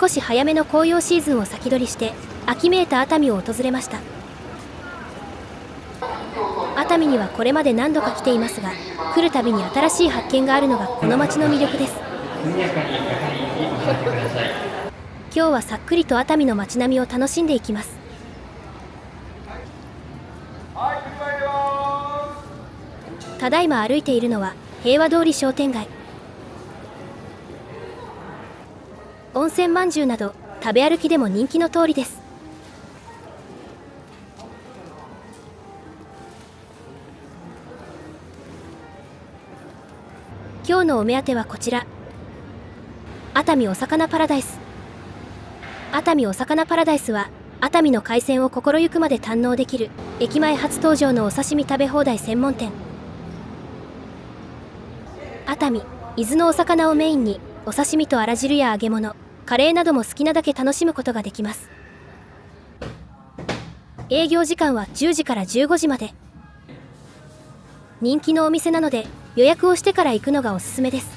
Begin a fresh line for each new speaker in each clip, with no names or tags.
少し早めの紅葉シーズンを先取りして秋めいた熱海を訪れました。熱海にはこれまで何度か来ていますが、来るたびに新しい発見があるのがこの街の魅力です。今日はさっくりと熱海の街並みを楽しんでいきます。ただいま歩いているのは平和通り商店街。温泉まんじゅうなど食べ歩きでも人気の通りです。今日のお目当てはこちら、熱海お魚パラダイス。熱海お魚パラダイスは熱海の海鮮を心ゆくまで堪能できる駅前初登場のお刺身食べ放題専門店。熱海、伊豆のお魚をメインにお刺身とあら汁や揚げ物、カレーなども好きなだけ楽しむことができます。営業時間は10時から15時まで。人気のお店なので予約をしてから行くのがおすすめです。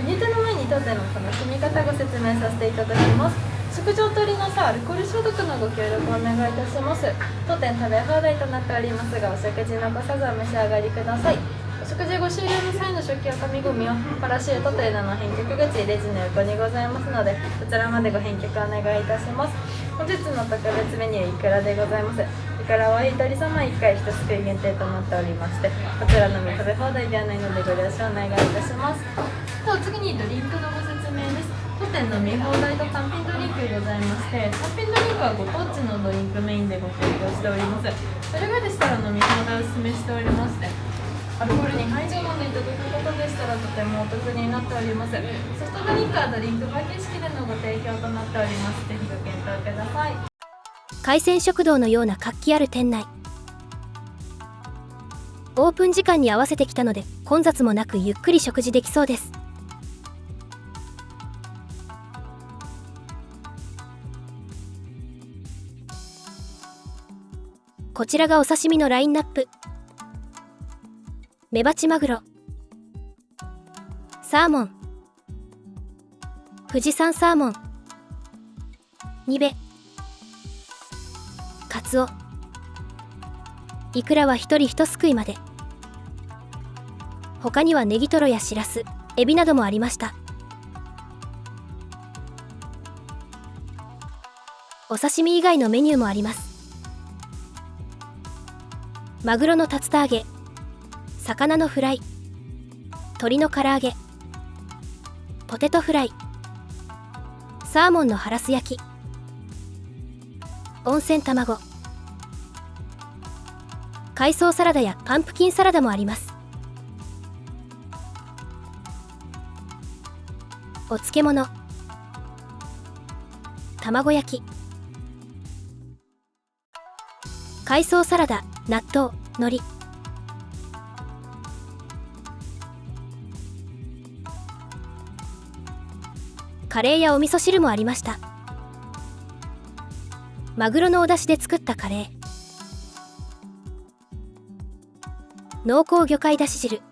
ウニ太の前に当店の楽しみ方ご説明させていただきます。食事を取りの際、アルコール消毒のご協力をお願いいたします。当店食べ放題となっておりますが、お食事残さずお召し上がりください。お食事ご終了の際の食器や紙ゴミをパラシュートという名の返却口レジの横にございますので、そちらまでご返却お願いいたします。本日の特別メニューいくらでございます。いくらはお一人様1回1すくい限定となっておりまして、こちらのみ食べ放題ではないのでご了承お願いいたします。では次にドリンクのご説明です。当店の見放題と単品ドリンクございまして、単品ドリンクはご当地のドリンクメインでご提供しております。それがでしたら飲み放題をお勧めしておりまして、アルコール2杯以上飲んでいただくことでしたらとてもお得になっております。ソフトドリンクはドリンクバー形式でのご提供となっております。ぜひご検討ください。
海鮮食堂のような活気ある店内。オープン時間に合わせてきたので混雑もなくゆっくり食事できそうです。こちらがお刺身のラインナップ。メバチマグロ、サーモン、富士山サーモン、ニベ、カツオ、イクラは一人一すくいまで。他にはネギトロやシラス、エビなどもありました。お刺身以外のメニューもあります。マグロの竜田揚げ、魚のフライ、鶏の唐揚げ、ポテトフライ、サーモンのハラス焼き、温泉卵、海藻サラダやパンプキンサラダもあります。お漬物、卵焼き、海藻サラダ、納豆、海苔、カレーやお味噌汁もありました。マグロのお出汁で作ったカレー、濃厚魚介だし汁、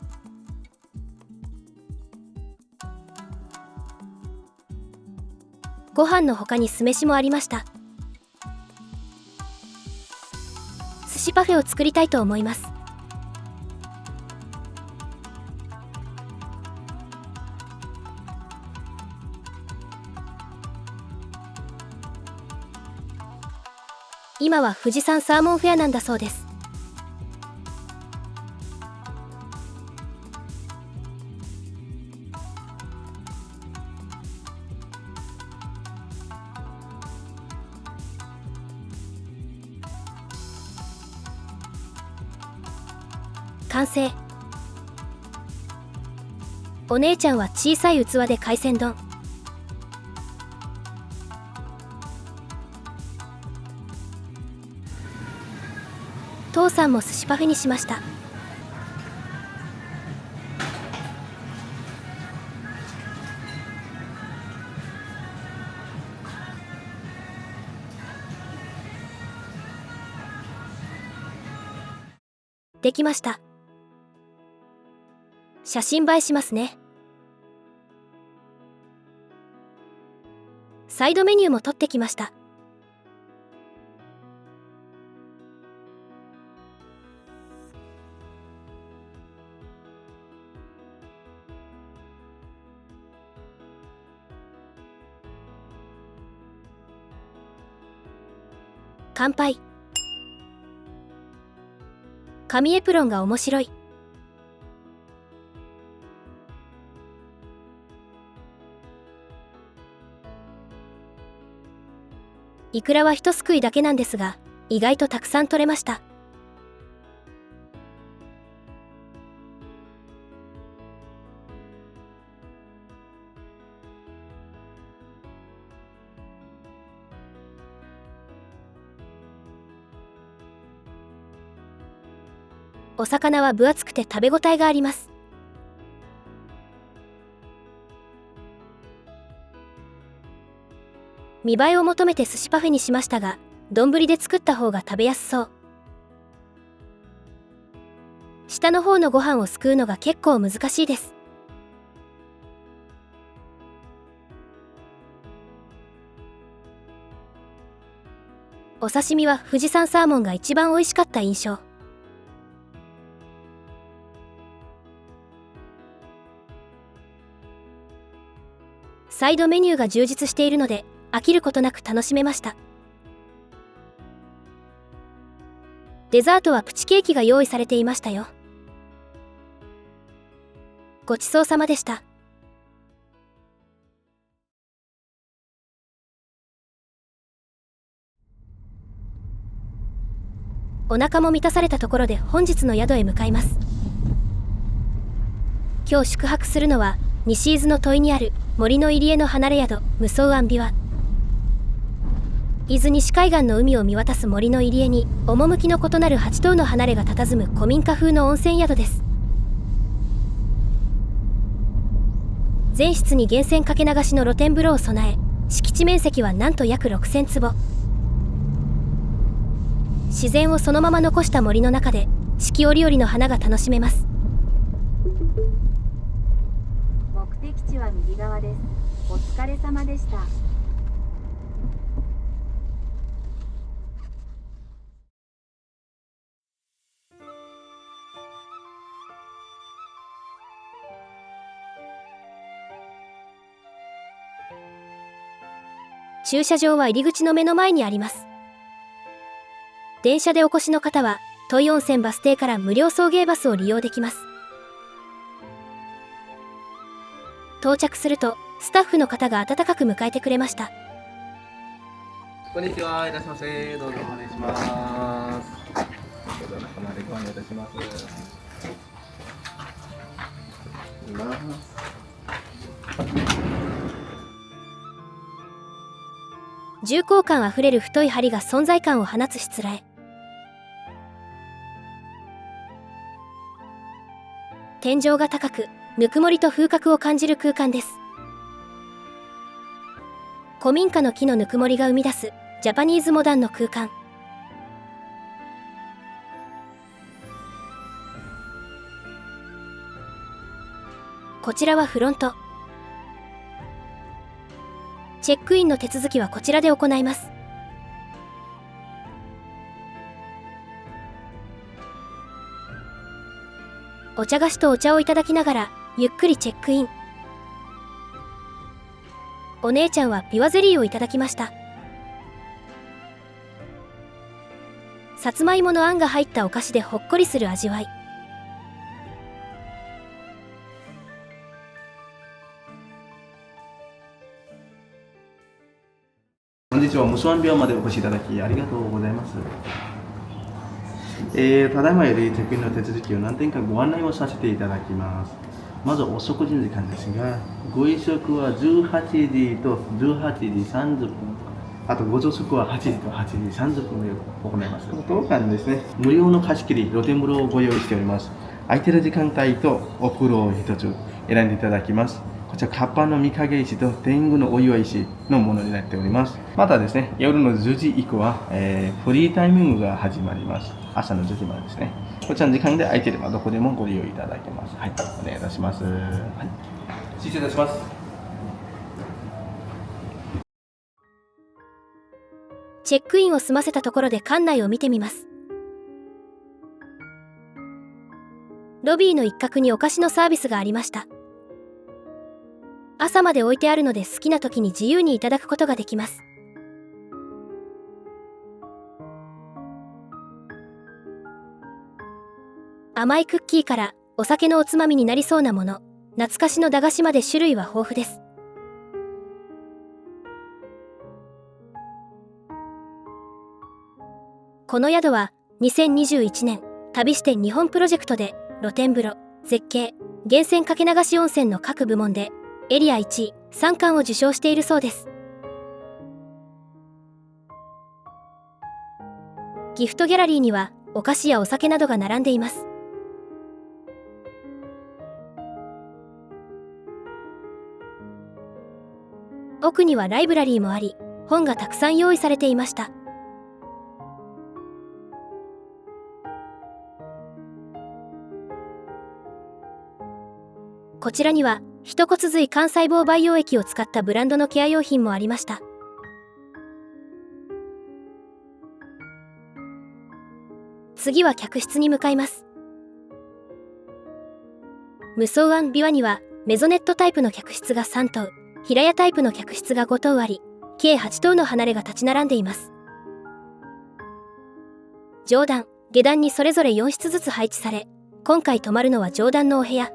ご飯の他に酢飯もありました。寿司パフェを作りたいと思います。今は富士山サーモンフェアなんだそうです。完成。お姉ちゃんは小さい器で海鮮丼、父さんも寿司パフェにしました。できました。写真映えしますね。サイドメニューも取ってきました。乾杯。紙エプロンが面白い。イクラは一すくいだけなんですが、意外とたくさん取れました。お魚は分厚くて食べ応えがあります。見栄えを求めて寿司パフェにしましたが、丼で作った方が食べやすそう。下の方のご飯をすくうのが結構難しいです。お刺身は富士山サーモンが一番美味しかった印象。サイドメニューが充実しているので飽きることなく楽しめました。デザートはプチケーキが用意されていましたよ。ごちそうさまでした。お腹も満たされたところで本日の宿へ向かいます。今日宿泊するのは西伊豆の土井にある森の入り江の離れ宿無双庵琵琶。伊豆西海岸の海を見渡す森の入り江に趣の異なる8頭の離れが佇む古民家風の温泉宿です。全室に源泉かけ流しの露天風呂を備え、敷地面積はなんと約6000坪。自然をそのまま残した森の中で四季折々の花が楽しめます。
目的地は右側です。お疲れ様でした。
駐車場は入り口の目の前にあります。電車でお越しの方は土井温泉バス停から無料送迎バスを利用できます。到着するとスタッフの方が温かく迎えてくれました。
こんにちは、いらっしゃいませ。どうぞお願いします。どうぞ中までご案内いたします。
重厚感あふれる太い梁が存在感を放つしつらえ。天井が高く、ぬくもりと風格を感じる空間です。古民家の木のぬくもりが生み出すジャパニーズモダンの空間。こちらはフロント。チェックインの手続きはこちらで行います。お茶菓子とお茶をいただきながらゆっくりチェックイン。お姉ちゃんはビワゼリーをいただきました。さつまいものあんが入ったお菓子でほっこりする味わい。
本日は無双庵琵琶までお越しいただきありがとうございます。ただいまよりチェックインの手続きを何点かご案内をさせていただきます。まずお食事の時間ですが、ご飲食は18時と18時30分、あとご朝食は8時と8時30分で行います。当館ですね、無料の貸し切り露天風呂をご用意しております。空いてる時間帯とお風呂を一つ選んでいただきます。こちらカッパの御影石と天狗のお祝い石のものになっております。またですね、夜の10時以降は、フリータイミングが始まります。朝の10時までですね。こちらの時間で空いていればどこでもご利用いただけます。はい、お願いいたします。はい、失礼いたします。
チェックインを済ませたところで館内を見てみます。ロビーの一角にお菓子のサービスがありました。朝まで置いてあるので好きな時に自由にいただくことができます。甘いクッキーからお酒のおつまみになりそうなもの、懐かしの駄菓子まで種類は豊富です。この宿は2021年旅して日本プロジェクトで露天風呂、絶景、源泉かけ流し温泉の各部門でエリア1位、3冠を受賞しているそうです。ギフトギャラリーにはお菓子やお酒などが並んでいます。奥にはライブラリーもあり、本がたくさん用意されていました。こちらには一骨髄幹細胞培養液を使ったブランドのケア用品もありました。次は客室に向かいます。無双湾ビワにはメゾネットタイプの客室が3棟、平屋タイプの客室が5棟あり、計8棟の離れが立ち並んでいます。上段、下段にそれぞれ4室ずつ配置され、今回泊まるのは上段のお部屋。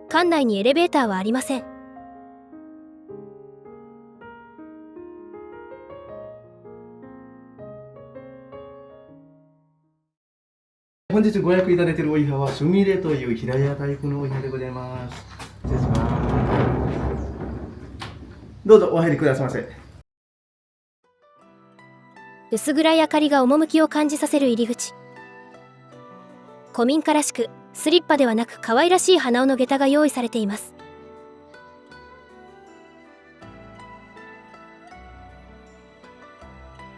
館内にエレベーターはありません。
本日ご予約いただいているお部屋はすみれという平屋タイプのお部屋でございます。失礼します。どうぞお入りくださいませ。
薄暗い明かりが趣を感じさせる入り口。古民家らしく、スリッパではなく可愛らしい鼻緒の下駄が用意されています。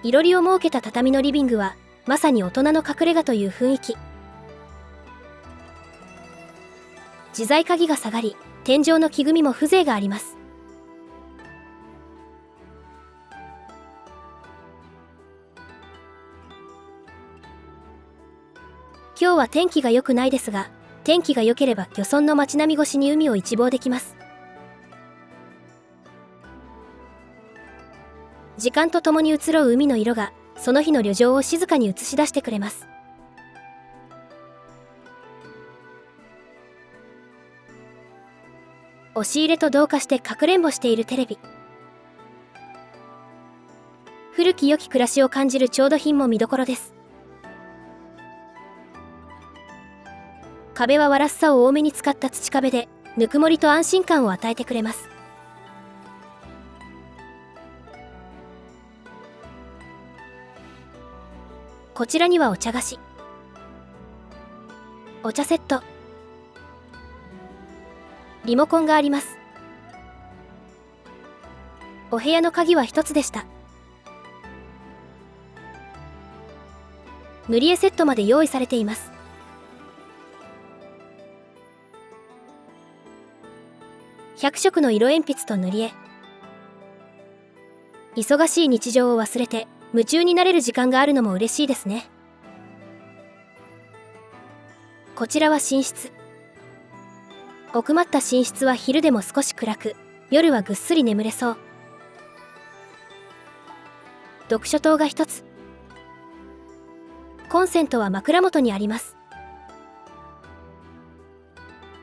いろりを設けた畳のリビングはまさに大人の隠れ家という雰囲気。自在鍵が下がり、天井の木組みも風情があります。今日は天気が良くないですが、天気が良ければ漁村の街並み越しに海を一望できます。時間とともに移ろう海の色がその日の旅情を静かに映し出してくれます。押し入れと同化してかくれんぼしているテレビ。古き良き暮らしを感じる調度品も見どころです。壁はわらすさを多めに使った土壁で、ぬくもりと安心感を与えてくれます。こちらにはお茶菓子、お茶セット、リモコンがあります。お部屋の鍵は一つでした。塗り絵セットまで用意されています。100色の色鉛筆と塗り絵。忙しい日常を忘れて夢中になれる時間があるのも嬉しいですね。こちらは寝室。奥まった寝室は昼でも少し暗く、夜はぐっすり眠れそう。読書灯が一つ。コンセントは枕元にあります。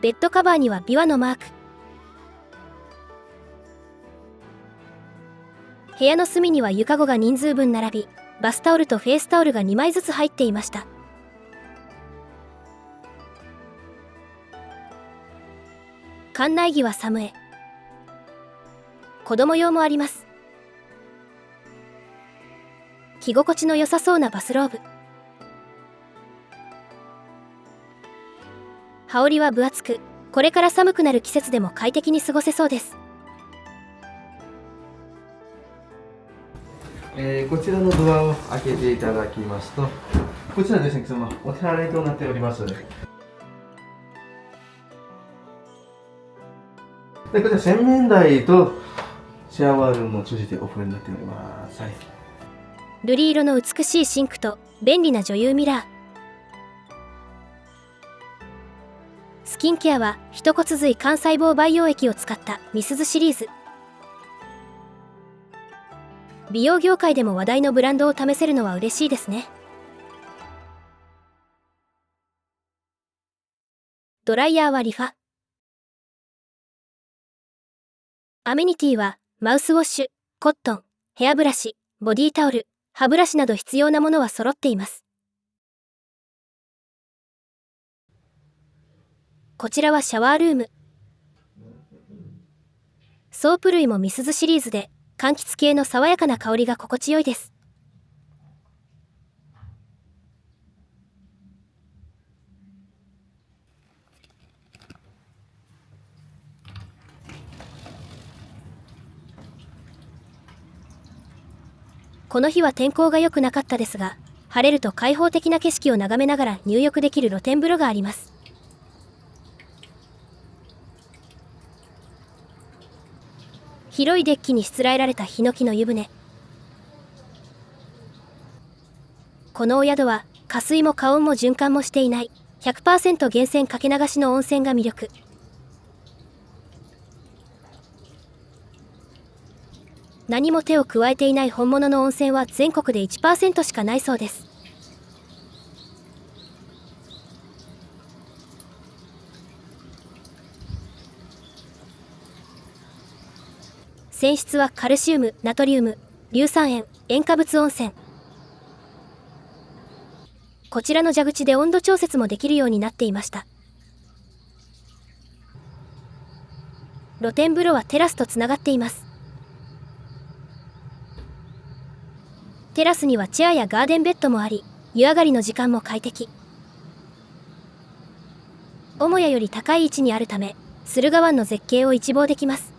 ベッドカバーには琵琶のマーク。部屋の隅には床具が人数分並び、バスタオルとフェイスタオルが2枚ずつ入っていました。館内着はサムエ。子供用もあります。着心地の良さそうなバスローブ。羽織は分厚く、これから寒くなる季節でも快適に過ごせそうです。
こちらのドアを開けていただきますと、こちらですね、そのお手洗いとなっております。で、こちら洗面台とシャワールームを通じてお風呂になっております。はい。
瑠璃色の美しいシンクと便利な女優ミラー。スキンケアは一骨髄幹細胞培養液を使ったミスズシリーズ。美容業界でも話題のブランドを試せるのは嬉しいですね。ドライヤーはリファ。アメニティはマウスウォッシュ、コットン、ヘアブラシ、ボディタオル、歯ブラシなど必要なものは揃っています。こちらはシャワールーム。ソープ類もミスズシリーズで柑橘系の爽やかな香りが心地よいです。この日は天候が良くなかったですが、晴れると開放的な景色を眺めながら入浴できる露天風呂があります。広いデッキにしつらえられたヒノキの湯船。このお宿は加水も加温も循環もしていない 100% 源泉かけ流しの温泉が魅力。何も手を加えていない本物の温泉は全国で 1% しかないそうです。泉質はカルシウム、ナトリウム、硫酸塩、塩化物温泉。こちらの蛇口で温度調節もできるようになっていました。露天風呂はテラスとつながっています。テラスにはチェアやガーデンベッドもあり、湯上がりの時間も快適。母屋より高い位置にあるため、駿河湾の絶景を一望できます。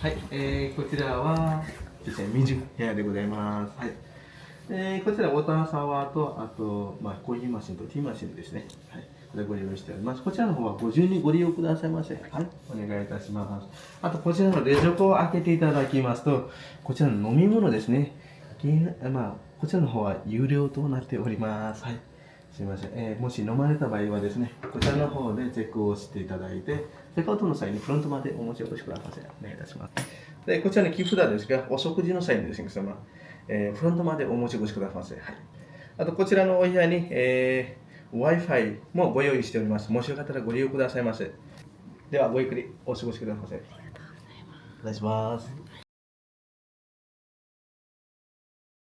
はい、こちらは水部屋でございます。はい。こちらウォーターサワーと、あと、コーヒーマシンとティーマシンですね。はい。これご用意しております。こちらの方はご自由にご利用くださいませ。はい。お願いいたします。あと、こちらの冷蔵庫を開けていただきますと、こちらの飲み物ですね。こちらの方は有料となっております。はい。すみません、もし飲まれた場合はですね、こちらの方でチェックをしていただいて、チェックアウトの際にフロントまでお持ち越しください。お願いいたします。で、こちらの木札ですが、お食事の際にですね、フロントまでお持ち越しください。はい。あと、こちらのお部屋に、Wi-Fi もご用意しております。もしよかったらご利用くださいませ。では、ごゆっくりお過ごしください。お願いします。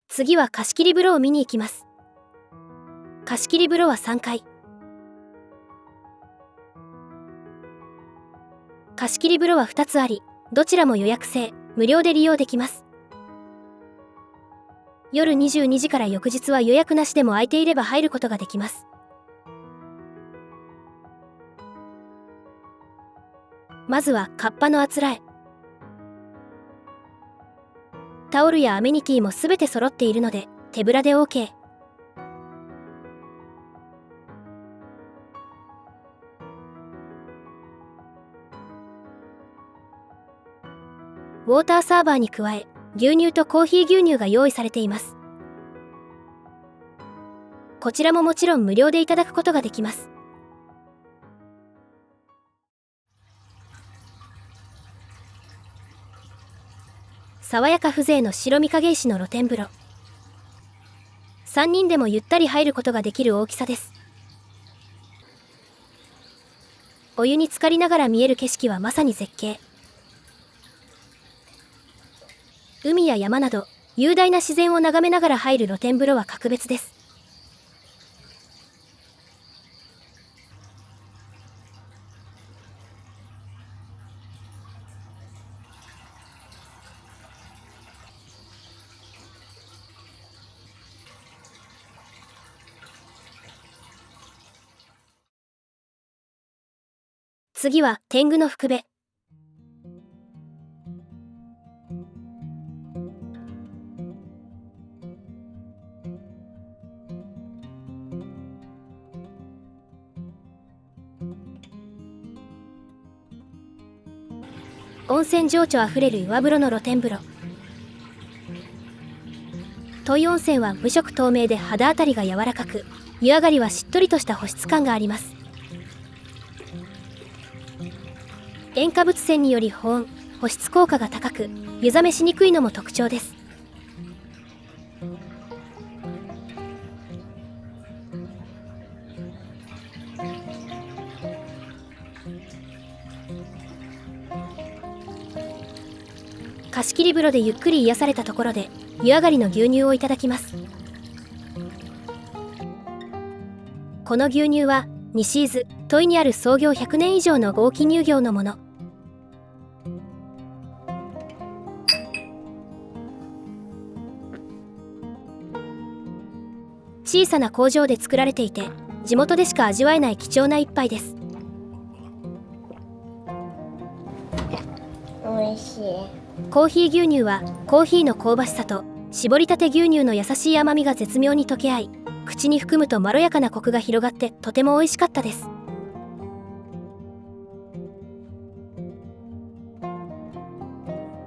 次は貸し切り風呂を見に行きます。貸し切り風呂は3階。貸し切り風呂は2つあり、どちらも予約制、無料で利用できます。夜22時から翌日は予約なしでも空いていれば入ることができます。まずはカッパのあつらえ。タオルやアメニティもすべて揃っているので、手ぶらで OK。ウォーターサーバーに加え、牛乳とコーヒー牛乳が用意されています。こちらももちろん無料でいただくことができます。爽やか風情の白御影石の露天風呂。3人でもゆったり入ることができる大きさです。お湯に浸かりながら見える景色はまさに絶景。海や山など雄大な自然を眺めながら入る露天風呂は格別です。次は天狗の福部。温泉情緒あふれる岩風呂の露天風呂。土井温泉は無色透明で肌当たりが柔らかく、湯上がりはしっとりとした保湿感があります。塩化物泉により保温・保湿効果が高く、湯冷めしにくいのも特徴です。貸し切り風呂でゆっくり癒されたところで、湯上がりの牛乳をいただきます。この牛乳は西伊豆土井にある創業100年以上の大木乳業のもの。小さな工場で作られていて、地元でしか味わえない貴重な一杯です。
美味しい。
コーヒー牛乳はコーヒーの香ばしさと搾りたて牛乳の優しい甘みが絶妙に溶け合い、口に含むとまろやかなコクが広がってとても美味しかったです。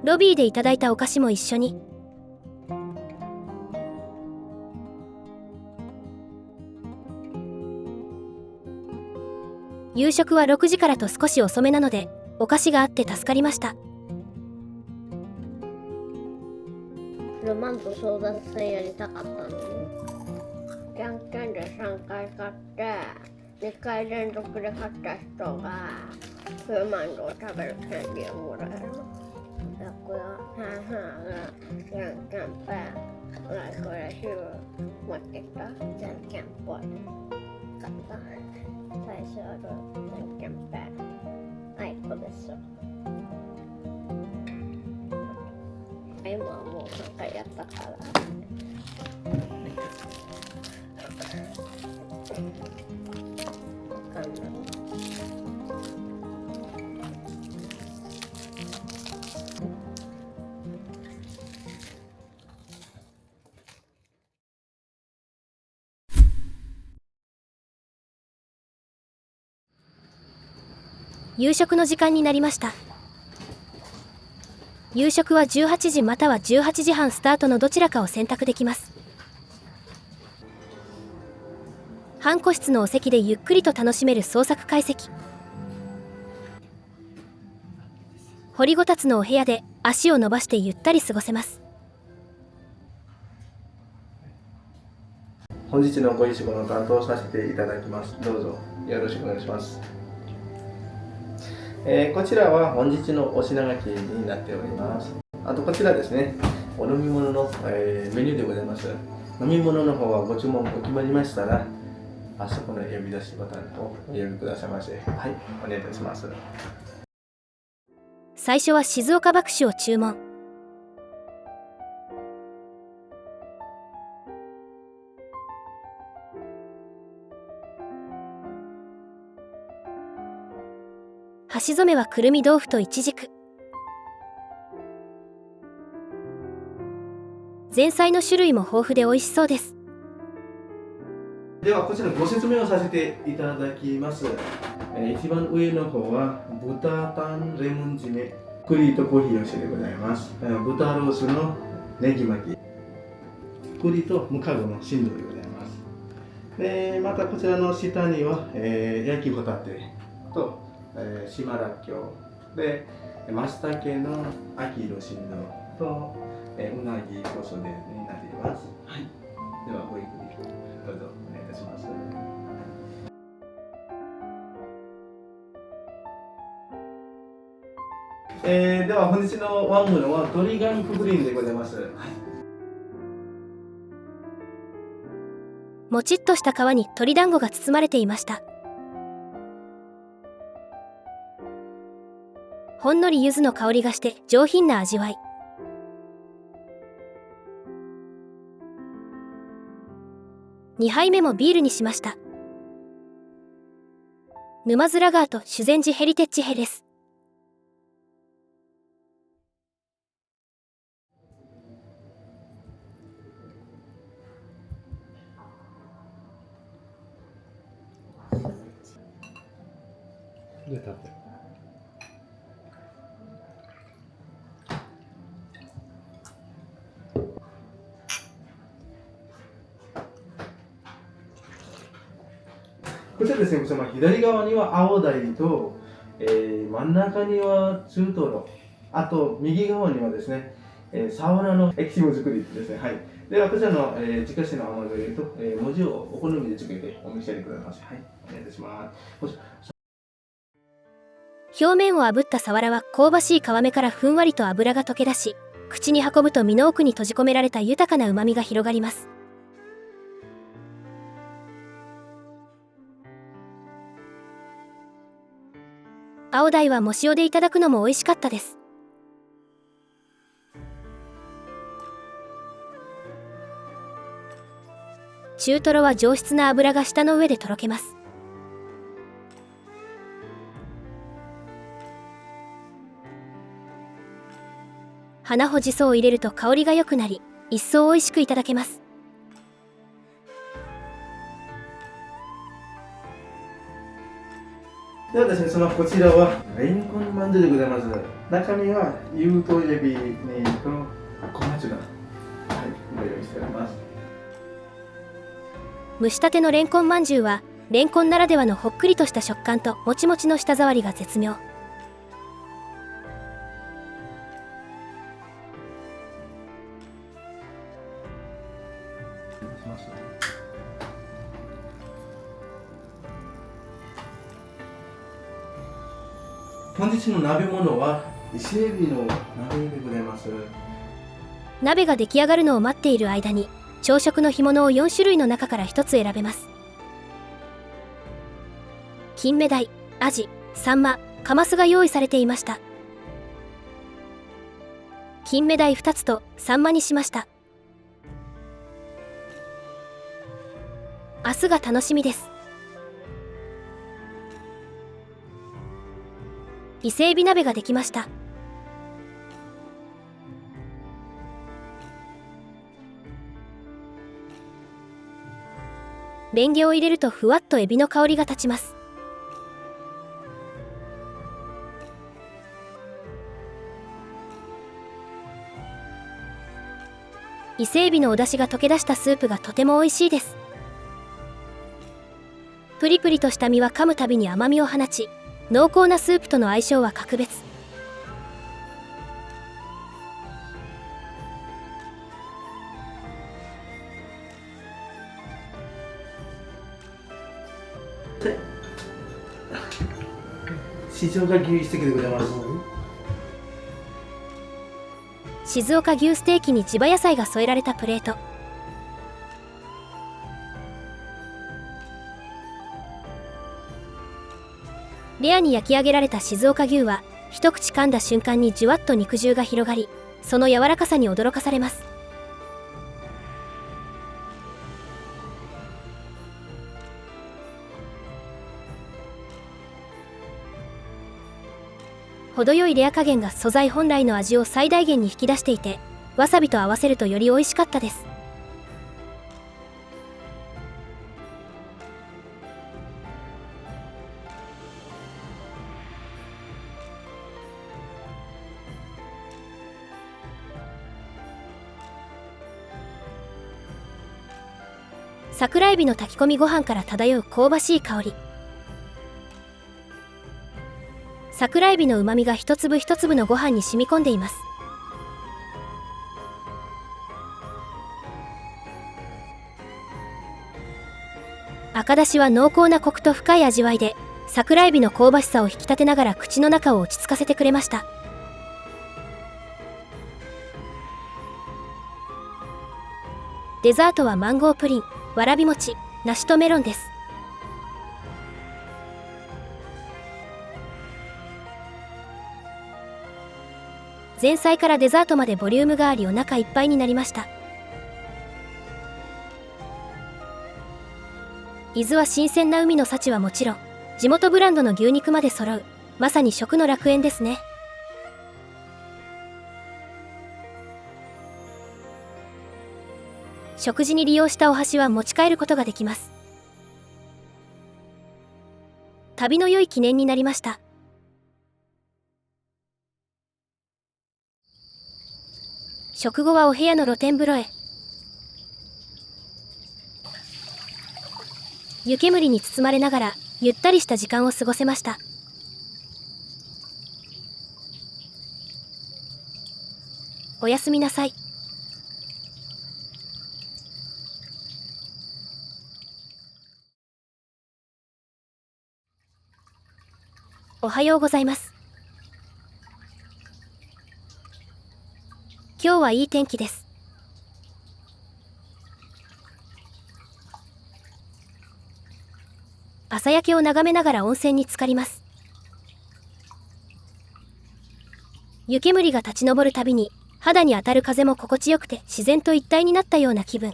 ロビーでいただいたお菓子も一緒に。夕食は6時からと少し遅めなので、お菓子があって助かりました。
ロマンと争奪戦やりたかったのに、じゃんけんで3回勝って2回連続で勝った人がロマンドを食べる権利をもらえるの。だから母がじゃんけんぽいこれ週持ってきたじゃんけんぽい勝った。最初はじゃんけんぽいあいこでしょ。今はもう3回やったからわかんない。
夕食の時間になりました。夕食は18時または18時半スタートのどちらかを選択できます。半個室のお席でゆっくりと楽しめる創作会席。掘りごたつのお部屋で足を伸ばしてゆったり過ごせます。
本日のご一食の担当させていただきます。どうぞよろしくお願いします。こちらは本日のお品書きになっております。あとこちらですね、お飲み物の、メニューでございます。飲み物の方はご注文お決まりましたら、あそこの呼び出しボタンをお呼びくださいませ。はい、お願いいたします。
最初は静岡爆酒を注文。箸染めはくるみ豆腐といちじく。前菜の種類も豊富で美味しそうです。
ではこちらご説明をさせていただきます。一番上の方は豚タンレモン締め栗とコーヒーよしでございます。豚ロースのネギ巻き栗とムカゴの新豆でございます。でまたこちらの下には、焼きホタテと島らっきょうで松茸の秋色新豆とうなぎ細でになっています。はい、ではごゆっくりどうぞお願いいたします。では本日のワンムのは鶏ガンプリンでございます。はい、
もちっとした皮に鶏団子が包まれていました。ほんのり柚子の香りがして上品な味わい。2杯目もビールにしました。沼津ラガーと修善寺ヘリテッジヘです。
で立ってこちらですね、その左側には青鯛と、真ん中には中トロ、あと右側にはですね、サワラのエキシム作りですね。はい。では、こちらの、自家製の甘醤油と、文字をお好みでつけてお召し上がりください。はい。お願いいたします。
表面を炙ったサワラは香ばしい皮目からふんわりと脂が溶け出し、口に運ぶと身の奥に閉じ込められた豊かな旨みが広がります。青鯛は藻塩でいただくのも美味しかったです。中トロは上質な脂が舌の上でとろけます。花穂じそを入れると香りが良くなり、一層美味しくいただけます。
ではですね、こちらはレンコンまんじゅうでございます。中には牛とエビにと小松菜、はい、ご用意しております。
蒸したてのレンコンまんじゅうは、レンコンならではのほっくりとした食感ともちもちの舌触りが絶妙。
本日の鍋物は伊勢海老の鍋でございます。
鍋が出来上がるのを待っている間に、朝食の干物を4種類の中から1つ選べます。金目鯛、アジ、サンマ、カマスが用意されていました。金目鯛2つとサンマにしました。明日が楽しみです。伊勢海老鍋ができました。レンゲを入れるとふわっとエビの香りが立ちます。伊勢海老のお出汁が溶け出したスープがとても美味しいです。プリプリとした身は噛むたびに甘みを放ち、濃厚なスープとの相性は格別。
静岡牛ステーキでございます。
静岡牛ステーキに地場野菜が添えられたプレート。レアに焼き上げられた静岡牛は、一口噛んだ瞬間にじゅわっと肉汁が広がり、その柔らかさに驚かされます。程よいレア加減が素材本来の味を最大限に引き出していて、わさびと合わせるとより美味しかったです。桜エビの炊き込みご飯から漂う香ばしい香り。桜エビの旨みが一粒一粒のご飯に染み込んでいます。赤だしは濃厚なコクと深い味わいで、桜エビの香ばしさを引き立てながら口の中を落ち着かせてくれました。デザートはマンゴープリン、わらび餅、梨とメロンです。前菜からデザートまでボリュームがありお腹いっぱいになりました。伊豆は新鮮な海の幸はもちろん、地元ブランドの牛肉まで揃う、まさに食の楽園ですね。食事に利用したお箸は持ち帰ることができます。旅の良い記念になりました。食後はお部屋の露天風呂へ。湯煙に包まれながらゆったりした時間を過ごせました。おやすみなさい。おはようございます。今日はいい天気です。朝焼けを眺めながら温泉に浸かります。湯煙が立ち上るたびに肌に当たる風も心地よくて自然と一体になったような気分。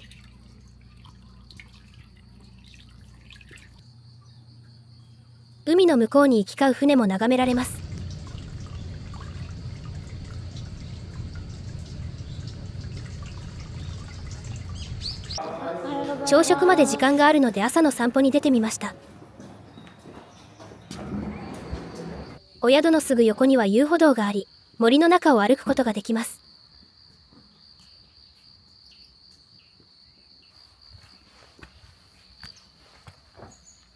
海の向こうに行き交う船も眺められます。朝食まで時間があるので朝の散歩に出てみました。お宿のすぐ横には遊歩道があり、森の中を歩くことができます。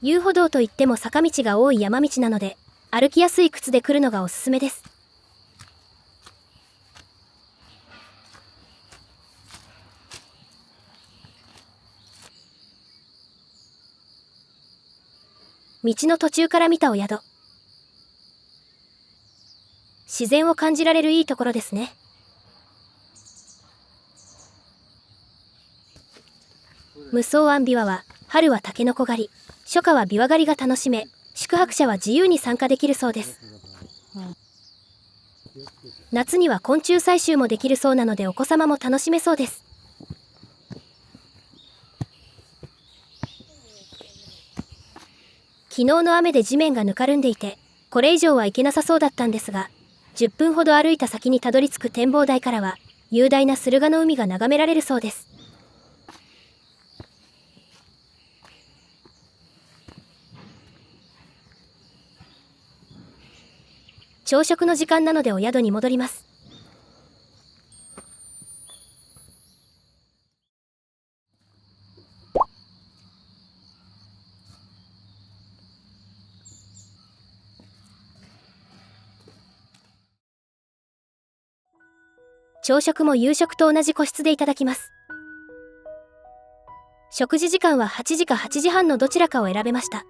遊歩道といっても坂道が多い山道なので、歩きやすい靴で来るのがおすすめです。道の途中から見たお宿。自然を感じられるいいところですね。無双庵琵琶は、春はタケノコ狩り、初夏は琵琶狩りが楽しめ、宿泊者は自由に参加できるそうです。夏には昆虫採集もできるそうなのでお子様も楽しめそうです。昨日の雨で地面がぬかるんでいて、これ以上は行けなさそうだったんですが、10分ほど歩いた先にたどり着く展望台からは、雄大な駿河の海が眺められるそうです。朝食の時間なのでお宿に戻ります。朝食も夕食と同じ個室でいただきます。食事時間は8時か8時半のどちらかを選べました。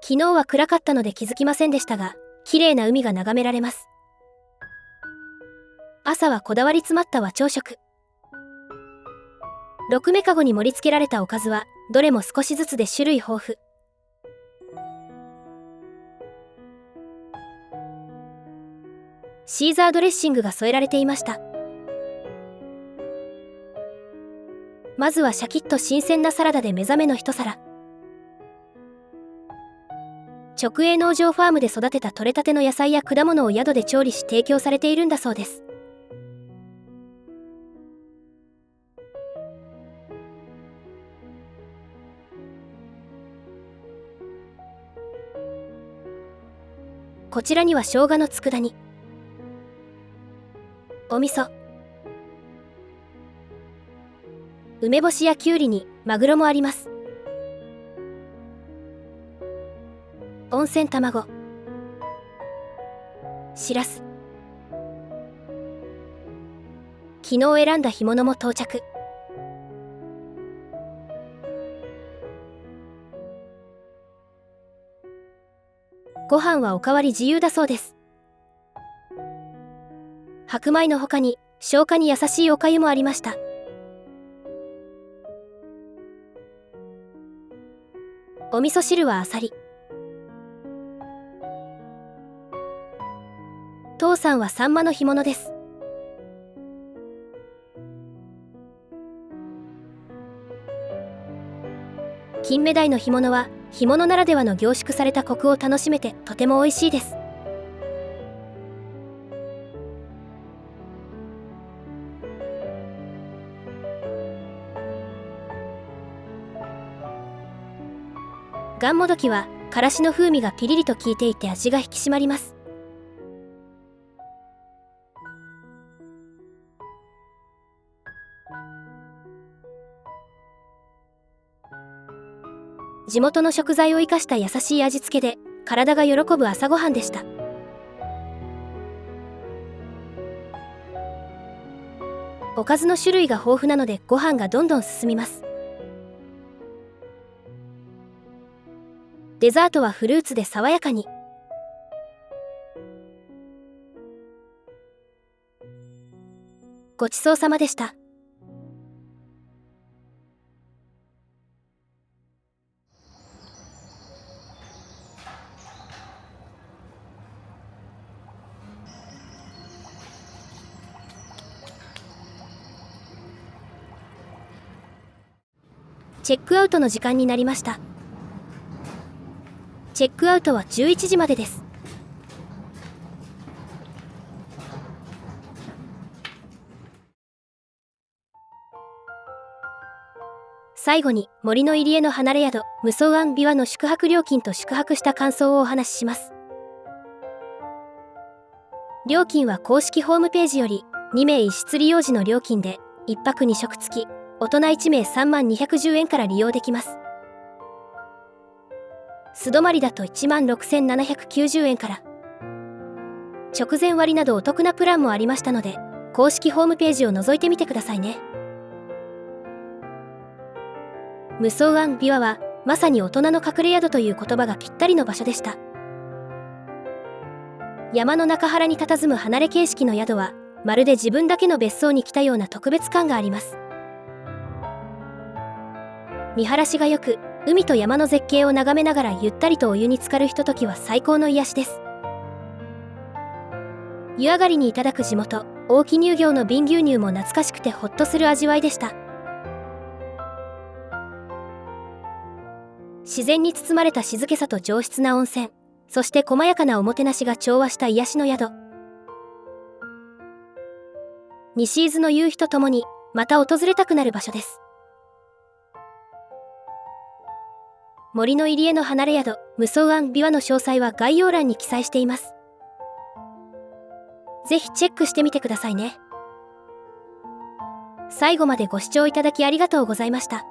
昨日は暗かったので気づきませんでしたが、綺麗な海が眺められます。朝はこだわり詰まった和朝食。6目かごに盛り付けられたおかずは、どれも少しずつで種類豊富。シーザードレッシングが添えられていました。まずはシャキッと新鮮なサラダで目覚めの一皿。直営農場ファームで育てた採れたての野菜や果物を宿で調理し提供されているんだそうです。こちらには生姜の佃煮、お味噌、梅干しやきゅうりにマグロもあります。温泉卵、しらす、昨日選んだ干物も到着。ご飯はおかわり自由だそうです。白米の他に消化に優しいお粥もありました。お味噌汁はあさり、父さんはサンマの干物です。金目鯛の干物は干物ならではの凝縮されたコクを楽しめてとても美味しいです。がんもどきはからしの風味がピリリと効いていて味が引き締まります。地元の食材を生かした優しい味付けで体が喜ぶ朝ごはんでした。おかずの種類が豊富なのでご飯がどんどん進みます。デザートはフルーツで爽やかに。ごちそうさまでした。チェックアウトの時間になりました。チェックアウトは11時までです。最後に森の入り江の離れ宿無双庵琵琶の宿泊料金と宿泊した感想をお話しします。料金は公式ホームページより2名1室利用時の料金で1泊2食付き、大人1名3210円から利用できます。素泊まりだと16,790円から。直前割などお得なプランもありましたので、公式ホームページを覗いてみてくださいね。無双庵琵琶はまさに大人の隠れ宿という言葉がぴったりの場所でした。山の中原に佇む離れ形式の宿はまるで自分だけの別荘に来たような特別感があります。見晴らしが良く、海と山の絶景を眺めながらゆったりとお湯に浸かるひとときは最高の癒しです。湯上がりにいただく地元大木乳業の瓶牛乳も懐かしくてほっとする味わいでした。自然に包まれた静けさと上質な温泉、そして細やかなおもてなしが調和した癒しの宿。西伊豆の夕日とともにまた訪れたくなる場所です。森の入り江の離れ宿無双庵琵琶の詳細は概要欄に記載しています。ぜひチェックしてみてくださいね。最後までご視聴いただきありがとうございました。